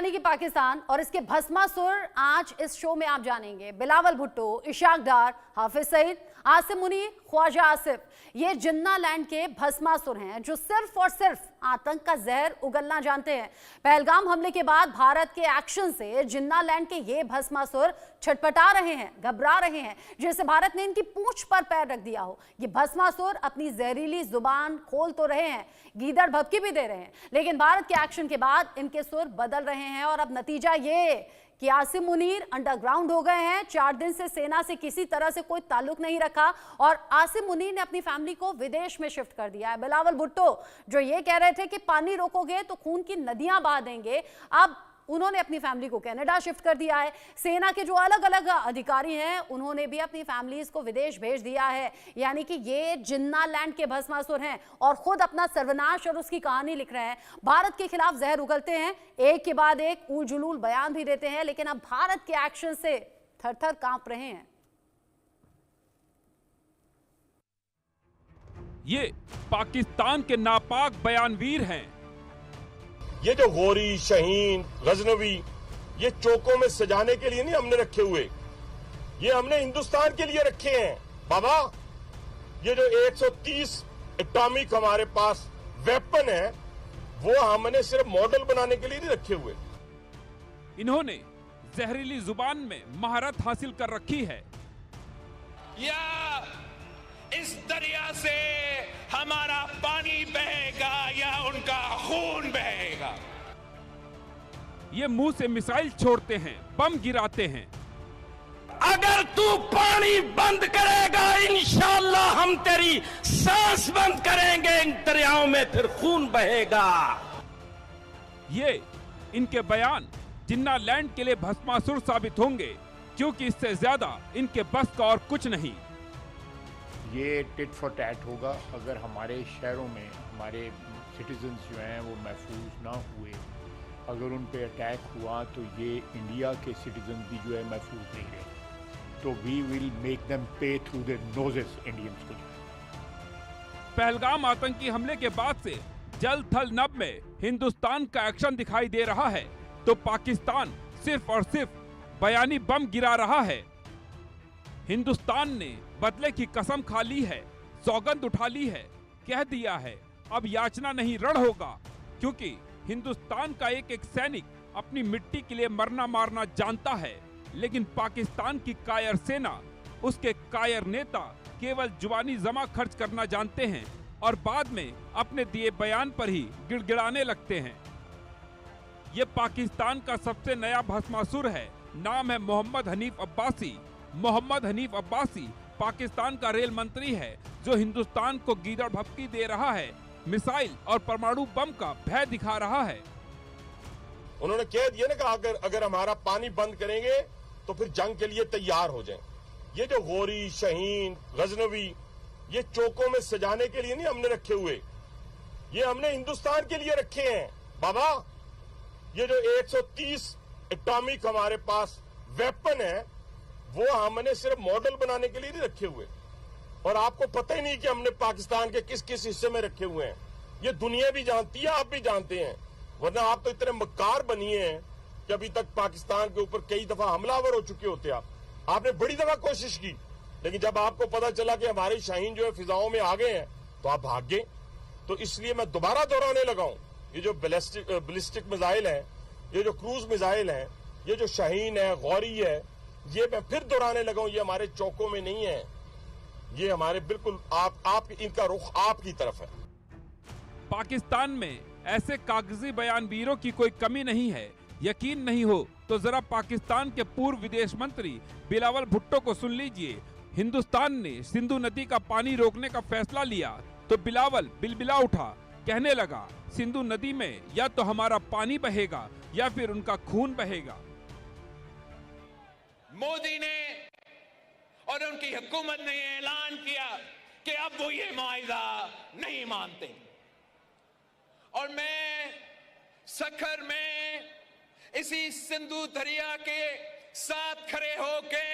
यानी कि पाकिस्तान और इसके भस्मासुर आज इस शो में आप जानेंगे। बिलावल भुट्टो, इशाक डार, हाफिज सईद, आसिम मुनीर, ख्वाजा आसिफ, ये जिन्ना लैंड के भस्मासुर हैं जो सिर्फ और सिर्फ आतंक का जहर उगलना जानते हैं। पहलगाम हमले के बाद भारत के एक्शन से जिन्ना लैंड के ये भस्मासुर छटपटा रहे हैं, घबरा रहे हैं, जैसे भारत ने इनकी पूंछ पर पैर रख दिया हो। ये भस्मासुर अपनी जहरीली जुबान खोल तो रहे हैं, गीदड़ भभकी भी दे रहे हैं, लेकिन भारत के एक्शन के बाद इनके सुर बदल रहे हैं और अब नतीजा ये कि आसिम मुनीर अंडरग्राउंड हो गए हैं। 4 दिन से सेना से किसी तरह से कोई ताल्लुक नहीं रखा और आसिम मुनीर ने अपनी फैमिली को विदेश में शिफ्ट कर दिया है। बिलावल भुट्टो जो ये कह रहे थे कि पानी रोकोगे तो खून की नदियां बहा देंगे, अब उन्होंने अपनी फैमिली को कनाडा शिफ्ट कर दिया है। सेना के जो अलग अलग अधिकारी हैं उन्होंने भी अपनी फैमिलीज को विदेश भेज दिया है। यानी कि ये जिन्ना लैंड के भस्मासुर हैं और खुद अपना सर्वनाश और उसकी कहानी लिख रहे हैं। भारत के खिलाफ जहर उगलते हैं, एक के बाद एक उलझुलूल बयान भी देते हैं, लेकिन अब भारत के एक्शन से थर थर कांप रहे हैं। ये पाकिस्तान के नापाक बयानवीर हैं। ये जो गोरी, शहीन, गजनवी, ये चौकों में सजाने के लिए नहीं हमने रखे हुए, ये हमने हिंदुस्तान के लिए रखे हैं। बाबा, ये जो 130 एटॉमिक हमारे पास वेपन है वो हमने सिर्फ मॉडल बनाने के लिए नहीं रखे हुए। इन्होंने जहरीली जुबान में महारत हासिल कर रखी है। या इस दरिया से हमारा पानी बहेगा या उनका खून बहेगा। ये मुंह से मिसाइल छोड़ते हैं, बम गिराते हैं। अगर तू पानी बंद करेगा इंशाअल्लाह हम तेरी सांस बंद करेंगे, इन दरियाओं में फिर खून बहेगा। ये इनके बयान जिन्ना लैंड के लिए भस्मासुर साबित होंगे, क्योंकि इससे ज्यादा इनके बस का और कुछ नहीं। ये टिट फॉर टैट होगा अगर हमारे शहरों में हमारे सिटीजन्स जो हैं वो महफूज ना हुए, अगर उन पे अटैक हुआ तो ये इंडिया के सिटीजन भी जो है महफूज नहीं रहे, तो वी विल मेक देम पे थ्रू देयर नोजेस इंडियंस को। पहलगाम आतंकी हमले के बाद से जल थल नभ में हिंदुस्तान का एक्शन दिखाई दे रहा है, तो पाकिस्तान सिर्फ और सिर्फ बयानी बम गिरा रहा है। हिंदुस्तान ने बदले की कसम खा ली है, सौगंध उठा ली है, कह दिया है अब याचना नहीं रण होगा, क्योंकि हिंदुस्तान का एक एक सैनिक अपनी मिट्टी के लिए मरना मारना जानता है, लेकिन पाकिस्तान की कायर सेना, उसके कायर नेता केवल जुबानी जमा खर्च करना जानते हैं और बाद में अपने दिए बयान पर ही गिड़गिड़ाने लगते हैं। ये पाकिस्तान का सबसे नया भस्मासुर है, नाम है मोहम्मद हनीफ अब्बासी। मोहम्मद हनीफ अब्बासी पाकिस्तान का रेल मंत्री है जो हिंदुस्तान को गीदड़ भभकी दे रहा है, मिसाइल और परमाणु बम का भय दिखा रहा है। उन्होंने कह दिया ना कि अगर हमारा पानी बंद करेंगे तो फिर जंग के लिए तैयार हो जाएं। ये जो गोरी, शहीन, गजनवी, ये चौकों में सजाने के लिए नहीं हमने रखे हुए, ये हमने हिंदुस्तान के लिए रखे हैं। बाबा, ये जो 130 एटॉमिक हमारे पास वेपन है वो हमने सिर्फ मॉडल बनाने के लिए नहीं रखे हुए, और आपको पता ही नहीं कि हमने पाकिस्तान के किस किस हिस्से में रखे हुए हैं। ये दुनिया भी जानती है, आप भी जानते हैं, वरना आप तो इतने मक्कार बनिए हैं कि अभी तक पाकिस्तान के ऊपर कई दफा हमलावर हो चुके होते। आपने बड़ी दफा कोशिश की, लेकिन जब आपको पता चला कि हमारे शाहीन जो है फिजाओं में आ गए हैं तो आप भाग गए। तो इसलिए मैं दोबारा दोहराने लगा हूं, ये जो बैलिस्टिक मिसाइल है, ये जो क्रूज मिसाइल है, ये जो शाहीन है, गौरी है, ये मैं फिर दोहराने लगा हूं, ये हमारे चौकों में नहीं है, ये हमारे बिल्कुल इनका रुख आपकी तरफ है। पाकिस्तान में ऐसे कागजी बयानवीरों की कोई कमी नहीं है। यकीन नहीं हो तो जरा पाकिस्तान के पूर्व विदेश मंत्री बिलावल भुट्टो को सुन लीजिए। हिंदुस्तान ने सिंधु नदी का पानी रोकने का फैसला लिया तो बिलावल बिलबिला उठा, कहने लगा सिंधु नदी में या तो हमारा पानी बहेगा या फिर उनका खून बहेगा। मोदी ने और उनकी हुकूमत ने ऐलान किया कि अब वो ये मुआहिदा नहीं मानते, और मैं सखर में इसी सिंधु दरिया के साथ खड़े होके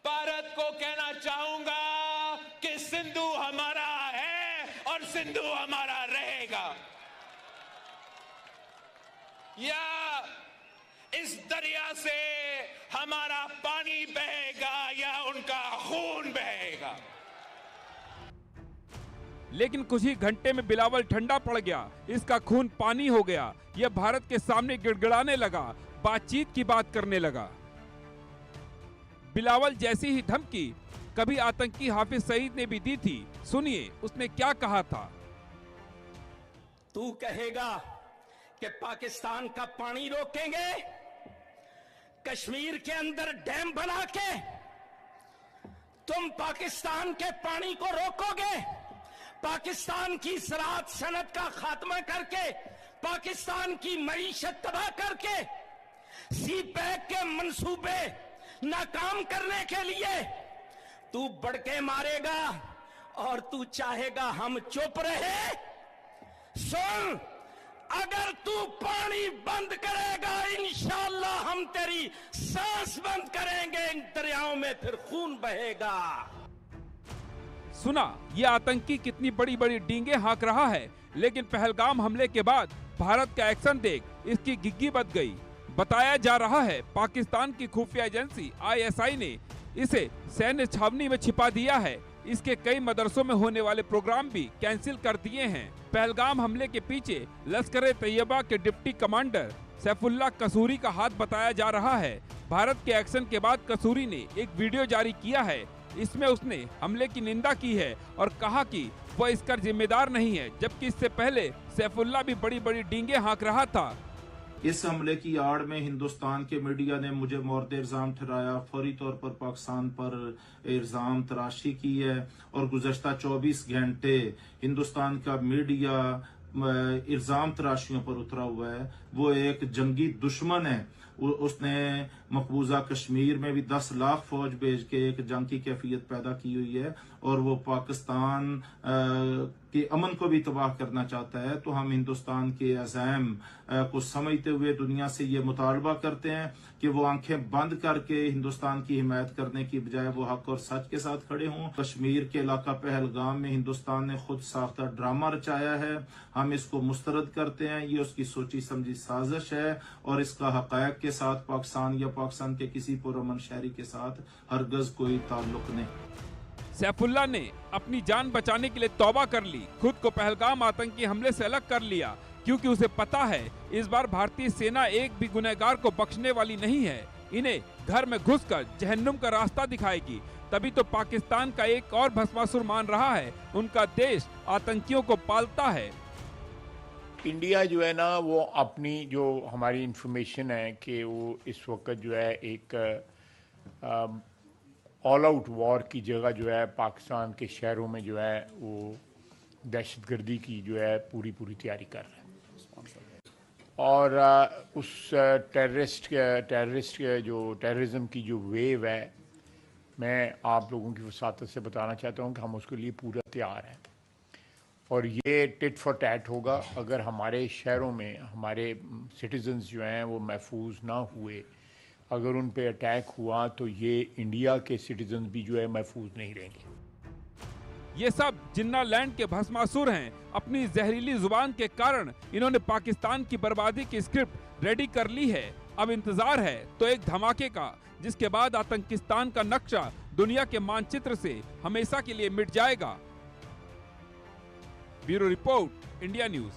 भारत को कहना चाहूंगा कि सिंधु हमारा है और सिंधु हमारा रहेगा। या इस दरिया से हमारा पानी बहेगा या उनका खून बहेगा। लेकिन कुछ ही घंटे में बिलावल ठंडा पड़ गया, इसका खून पानी हो गया। यह भारत के सामने गिड़गिड़ाने लगा, बातचीत की बात करने लगा। बिलावल जैसी ही धमकी कभी आतंकी हाफिज सईद ने भी दी थी। सुनिए उसने क्या कहा था। तू कहेगा कि पाकिस्तान का पानी रोकेंगे, कश्मीर के अंदर डैम बना के तुम पाकिस्तान के पानी को रोकोगे, पाकिस्तान की ज़राअत सनत का खात्मा करके, पाकिस्तान की मईशत तबाह करके, सी पैक के मंसूबे नाकाम करने के लिए तू बड़के मारेगा और तू चाहेगा हम चुप रहे। सुन, अगर तू पानी बंद करेगा इंशाअल्लाह हम तेरी सांस बंद करेंगे, इन दरियाओं में फिर खून बहेगा। सुना ये आतंकी कितनी बड़ी बड़ी डींगे हाँक रहा है, लेकिन पहलगाम हमले के बाद भारत का एक्शन देख इसकी घिघी बच गई। बताया जा रहा है पाकिस्तान की खुफिया एजेंसी ISI ने इसे सैन्य छावनी में छिपा दिया है। इसके कई मदरसों में होने वाले प्रोग्राम भी कैंसिल कर दिए हैं। पहलगाम हमले के पीछे लश्कर तैयबा के डिप्टी कमांडर सैफुल्लाह कसूरी का हाथ बताया जा रहा है। भारत के एक्शन के बाद कसूरी ने एक वीडियो जारी किया है। इसमें उसने हमले की निंदा की है और कहा कि वह इसका जिम्मेदार नहीं है, जबकि इससे पहले सैफुल्लाह भी बड़ी बड़ी डींगे हाँक रहा था। इस हमले की आड़ में हिंदुस्तान के मीडिया ने मुझे मोर्द इल्जाम ठहराया, फौरी तौर पर पाकिस्तान पर इल्जाम तराशी की है और गुज़श्ता 24 घंटे हिंदुस्तान का मीडिया इल्जाम तराशियों पर उतरा हुआ है। वो एक जंगी दुश्मन है। उसने मकबूजा कश्मीर में भी 10 लाख फौज भेज के एक जंग की कैफियत पैदा की हुई है और वो पाकिस्तान के अमन को भी तबाह करना चाहता है। तो हम हिंदुस्तान के अज़ैम को समझते हुए दुनिया से ये मुतालबा करते हैं कि वो आंखें बंद करके हिंदुस्तान की हिमायत करने की बजाय वो हक और सच के साथ खड़े हों। कश्मीर के इलाका पहलगाम में हिंदुस्तान ने खुद साख्ता ड्रामा रचाया है, हम इसको मुस्तरद करते हैं। ये उसकी सोची समझी साजिश है और इसका हक़ायक़ के साथ पाकिस्तान या पाकिस्तान के किसी पुरअमन शहरी के साथ हरगज कोई ताल्लुक नहीं। सैफुल्लाह ने अपनी जान बचाने के लिए तौबा कर ली, खुद को पहलगाम आतंकी हमले से अलग कर लिया, क्योंकि उसे पता है इस बार भारतीय सेना एक भी गुनहगार को बख्शने वाली नहीं है। इन्हें घर में घुसकर जहन्नुम का रास्ता दिखाएगी। तभी तो पाकिस्तान का एक और भस्मासुर मान रहा है उनका देश आतंकियों को पालता है। इंडिया जो है ना, वो अपनी जो हमारी इंफॉर्मेशन है कि वो इस वक्त जो है एक ऑल आउट वॉर की जगह जो है पाकिस्तान के शहरों में जो है वो दहशतगर्दी की जो है पूरी तैयारी कर रहे हैं। और उस टेररिज्म की जो वेव है, मैं आप लोगों की वसातत से बताना चाहता हूँ कि हम उसके लिए पूरा तैयार हैं। और ये टिट फॉर टैट होगा अगर हमारे शहरों में हमारे सिटीजन्स जो हैं वो महफूज ना हुए। अगर उन पे अटैक हुआ तो ये इंडिया के सिटीजन्स भी जो है महफूज नहीं रहेंगे। ये सब जिन्ना लैंड के भस्मासुर हैं। अपनी जहरीली जुबान के कारण इन्होंने पाकिस्तान की बर्बादी की स्क्रिप्ट रेडी कर ली है। अब इंतजार है तो एक धमाके का, जिसके बाद आतंकिस्तान का नक्शा दुनिया के मानचित्र से हमेशा के लिए मिट जाएगा। Bureau report, India news.